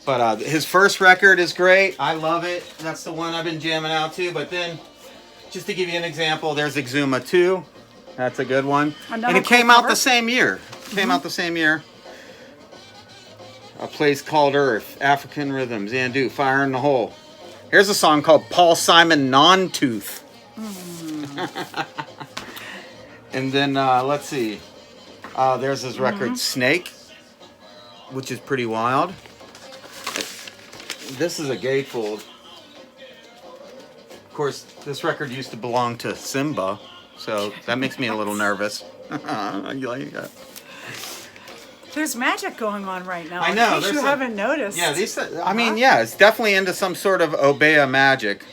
But his first record is great. I love it. That's the one I've been jamming out to. But then, just to give you an example, there's Exuma 2. That's a good one. And it came out the same year. A Place Called Earth, African Rhythms, Zandu, Fire in the Hole. Here's a song called Paul Simon Non-Tooth. And then, let's see. There's his record, Snake, which is pretty wild. This is a gatefold. Of course, this record used to belong to Simba, so that makes me a little nervous. There's magic going on right now. I know. In case you haven't noticed. Yeah, it's definitely into some sort of Obeah magic.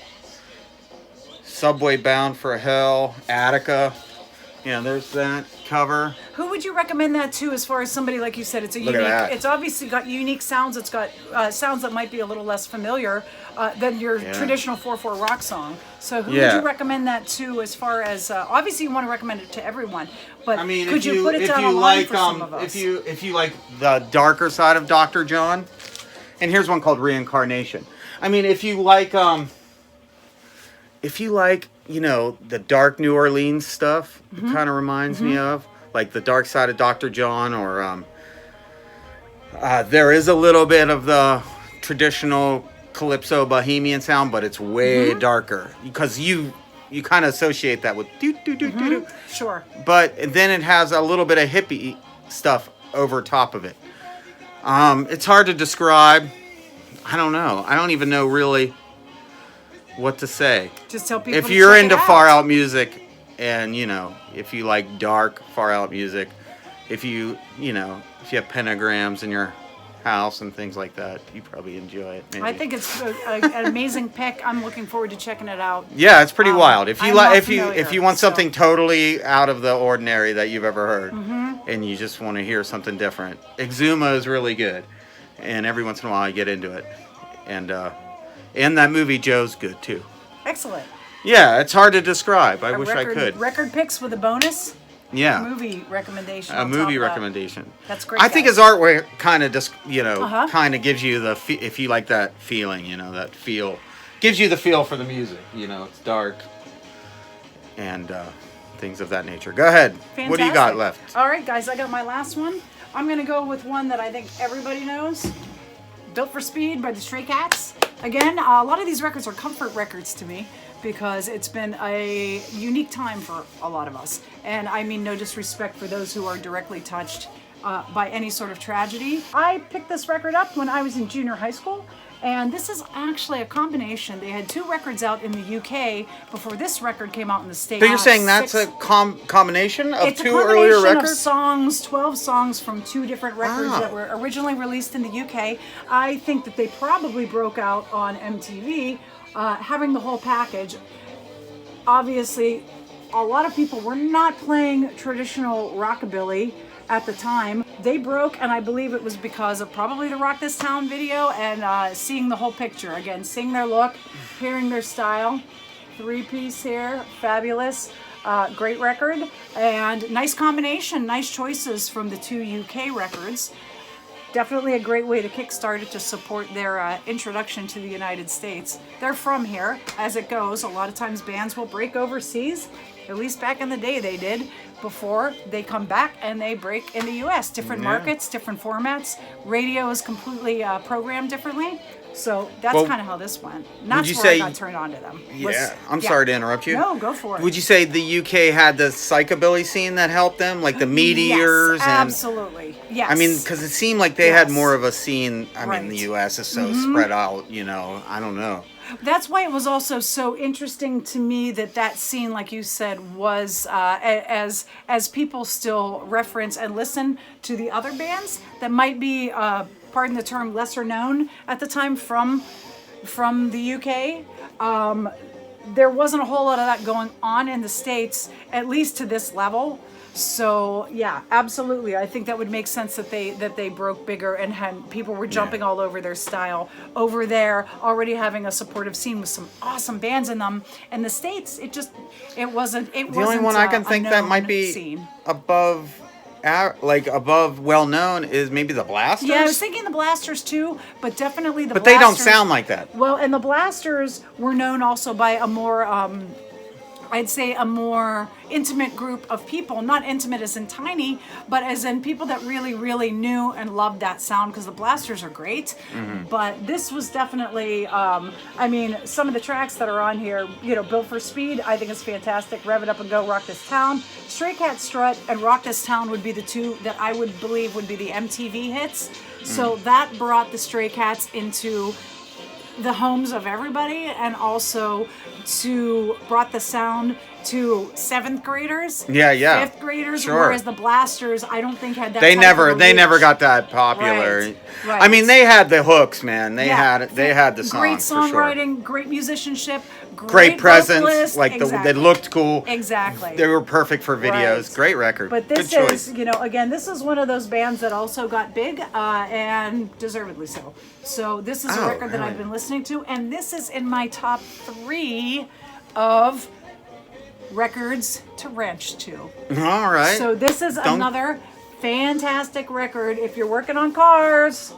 Subway Bound for Hell, Attica. Yeah, there's that cover. Who would you recommend that to as far as somebody, like you said, it's it's obviously got unique sounds. It's got sounds that might be a little less familiar than your traditional 4/4 rock song. So who would you recommend that to as far as, obviously you want to recommend it to everyone, but I mean, could you put it down a line for some of us? If you like the darker side of Dr. John, and here's one called Reincarnation. I mean, if you like, the dark New Orleans stuff, it kind of reminds me of, like the dark side of Dr. John, or there is a little bit of the traditional calypso bohemian sound, but it's way darker because you kind of associate that with doo doo doo doo doo. Sure. But then it has a little bit of hippie stuff over top of it. It's hard to describe. I don't know. I don't even know really what to say. Just tell people if you're into far out music, and if you like dark far out music, if you have pentagrams in your house and things like that, you probably enjoy it. Maybe. I think it's an amazing pick. I'm looking forward to checking it out. Yeah, it's pretty wild. If you if you want so. something totally out of the ordinary that you've ever heard, and you just want to hear something different, Exuma is really good. And every once in a while, I get into it. And that movie Joe's good too. Excellent. Yeah, it's hard to describe. I wish I could. Record picks with a bonus. Yeah. Movie recommendation. A movie recommendation. That's great. I think his artwork kind of just, kind of gives you the, if you like that feeling, that feel, gives you the feel for the music. It's dark and things of that nature. Go ahead. Fantastic. What do you got left? All right, guys, I got my last one. I'm going to go with one that I think everybody knows. Built for Speed by the Stray Cats. Again, a lot of these records are comfort records to me because it's been a unique time for a lot of us. And I mean no disrespect for those who are directly touched by any sort of tragedy. I picked this record up when I was in junior high school, and this is actually a combination. They had 2 records out in the UK before this record came out in the States. So you're saying that's a combination of it's 2 a combination earlier of records? songs, 12 songs from 2 different records that were originally released in the UK. I think that they probably broke out on MTV, having the whole package. Obviously, a lot of people were not playing traditional rockabilly at the time. They broke, and I believe it was because of probably the Rock This Town video and seeing the whole picture. Again, seeing their look, hearing their style. 3-piece here, fabulous. Great record, and nice combination, nice choices from the 2 UK records. Definitely a great way to kickstart it to support their introduction to the United States. They're from here, as it goes. A lot of times bands will break overseas. At least back in the day they did. before they come back and they break in the U.S. Different markets, different formats. Radio is completely programmed differently. So that's kind of how this went. And that's where I got turned on to them. I'm sorry to interrupt you. No, go for it. Would you say the UK had the psychobilly scene that helped them, like the Meteors? Yes, absolutely. Yes. I mean, because it seemed like they had more of a scene. I mean, the US is so spread out, I don't know. That's why it was also so interesting to me that scene, like you said, was as people still reference and listen to the other bands that might be, pardon the term, lesser known at the time from the UK. There wasn't a whole lot of that going on in the States, at least to this level. So yeah, absolutely. I think that would make sense that they broke bigger and had people were jumping all over their style over there, already having a supportive scene with some awesome bands in them. In the States, it wasn't. The only one I can think that might be above well known is maybe the Blasters. Yeah, I was thinking the Blasters too, but definitely the. But Blasters, they don't sound like that. Well, and the Blasters were known also by a more. I'd say a more intimate group of people, not intimate as in tiny, but as in people that really, really knew and loved that sound, because the Blasters are great. But this was definitely, I mean, some of the tracks that are on here, Built for Speed, I think is fantastic. Rev It Up and Go, Rock This Town. Stray Cat Strut and Rock This Town would be the two that I would believe would be the MTV hits. So that brought the Stray Cats into the homes of everybody, and also brought the sound to 7th graders, 5th graders, whereas the Blasters I don't think had that. They never got that popular. Right. I mean, they had the hooks, man. They had the songs. Great songwriting, for sure. Great musicianship, great presence. vocalist. Like they looked cool. Exactly. They were perfect for videos. Right. Great record. But this Good is, choice. again, this is one of those bands that also got big, and deservedly so. So this is a record that I've been listening to, and this is in my top 3 of records to wrench to. All right. So this is another fantastic record if you're working on cars.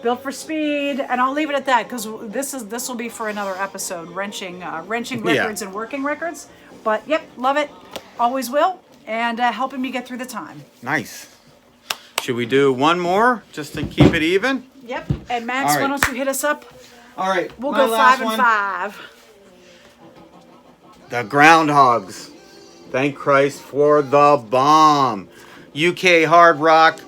Built for Speed, and I'll leave it at that because this will be for another episode. Wrenching records and working records. But yep, love it, always will, and helping me get through the time. Nice. Should we do one more just to keep it even? Yep. And Max, why don't you hit us up? All right. We'll go 5 and 5. The Groundhogs. Thank Christ for the bomb. UK hard rock.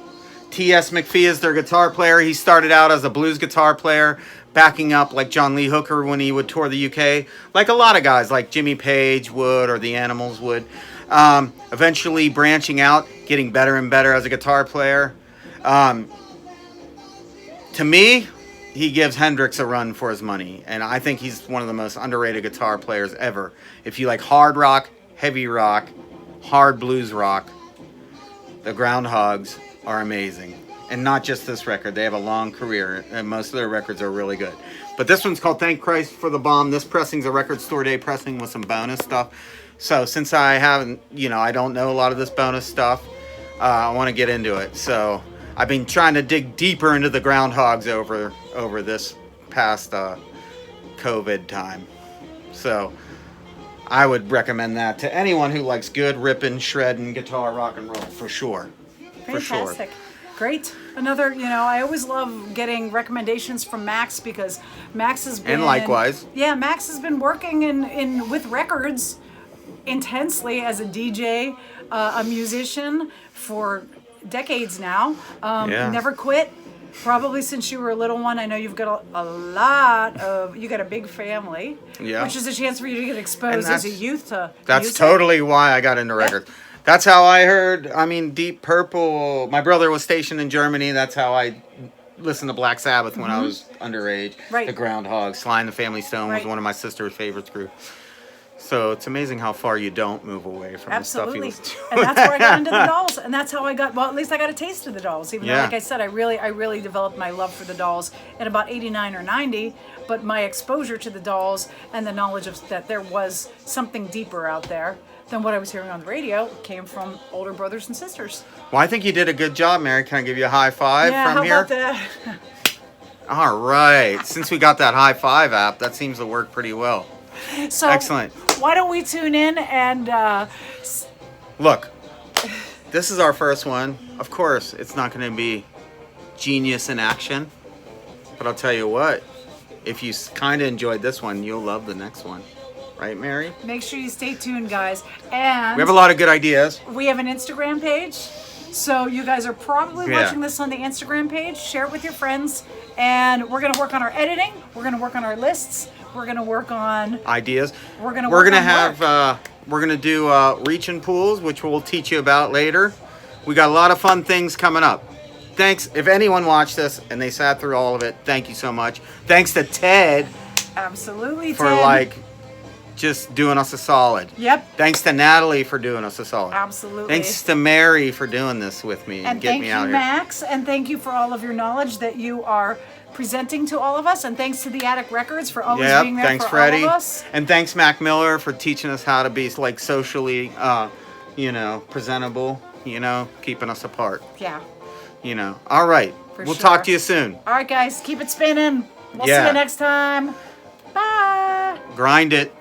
T.S. McPhee is their guitar player. He started out as a blues guitar player, backing up like John Lee Hooker when he would tour the UK, like a lot of guys like Jimmy Page would or the Animals would. Eventually branching out, getting better and better as a guitar player. To me, he gives Hendrix a run for his money, and I think he's one of the most underrated guitar players ever. If you like hard rock, heavy rock, hard blues rock, the Groundhogs are amazing. And not just this record. They have a long career, and most of their records are really good. But this one's called Thank Christ for the Bomb. This pressing's a Record Store Day pressing with some bonus stuff. So since I haven't, I don't know a lot of this bonus stuff, I want to get into it. So I've been trying to dig deeper into the Groundhogs over this past COVID time. So I would recommend that to anyone who likes good ripping, shredding guitar, rock and roll, for sure. Fantastic. Great. Another, I always love getting recommendations from Max because Max has been... And likewise. Yeah, Max has been working with records intensely as a DJ, a musician for decades now. Never quit. Probably since you were a little one. I know you've got you got a big family. Yeah. Which is a chance for you to get exposed as a youth to That's music. totally why I got into records. Yeah. That's how I heard, Deep Purple. My brother was stationed in Germany. That's how I listened to Black Sabbath when I was underage. Right. The Groundhogs. Sly and the Family Stone was one of my sister's favorite groups. So it's amazing how far you don't move away from the stuff you listen to. And that's where I got into the Dolls. And that's how I got, at least I got a taste of the Dolls. Even though, like I said, I really developed my love for the Dolls in about 89 or 90. But my exposure to the Dolls and the knowledge of that there was something deeper out there than what I was hearing on the radio came from older brothers and sisters. Well, I think you did a good job, Mary. Can I give you a high five from here? Yeah, how about that? All right. Since we got that high five app, that seems to work pretty well. So excellent. Why don't we tune in and Look, this is our first one. Of course, it's not going to be genius in action. But I'll tell you what, if you kind of enjoyed this one, you'll love the next one. Right, Mary? Make sure you stay tuned, guys. And We have a lot of good ideas. we have an Instagram page. So you guys are probably watching this on the Instagram page. Share it with your friends. And we're going to work on our editing. We're going to work on our lists. We're going to work on Ideas. We're gonna we're gonna do reaching pools, which we'll teach you about later. We got a lot of fun things coming up. Thanks. If anyone watched this and they sat through all of it, thank you so much. Thanks to Ted absolutely for Ted. just doing us a solid. Yep. Thanks to Natalie for doing us a solid. Absolutely. Thanks to Mary for doing this with me and getting me out here. And thank you, Max, and thank you for all of your knowledge that you are presenting to all of us. And thanks to the Attic Records for always being there thanks, for Freddie. all of us. And thanks, Mac Miller, for teaching us how to be socially, presentable. Keeping us apart. Yeah. All right. We'll talk to you soon. All right, guys, keep it spinning. We'll see you next time. Bye. Grind it.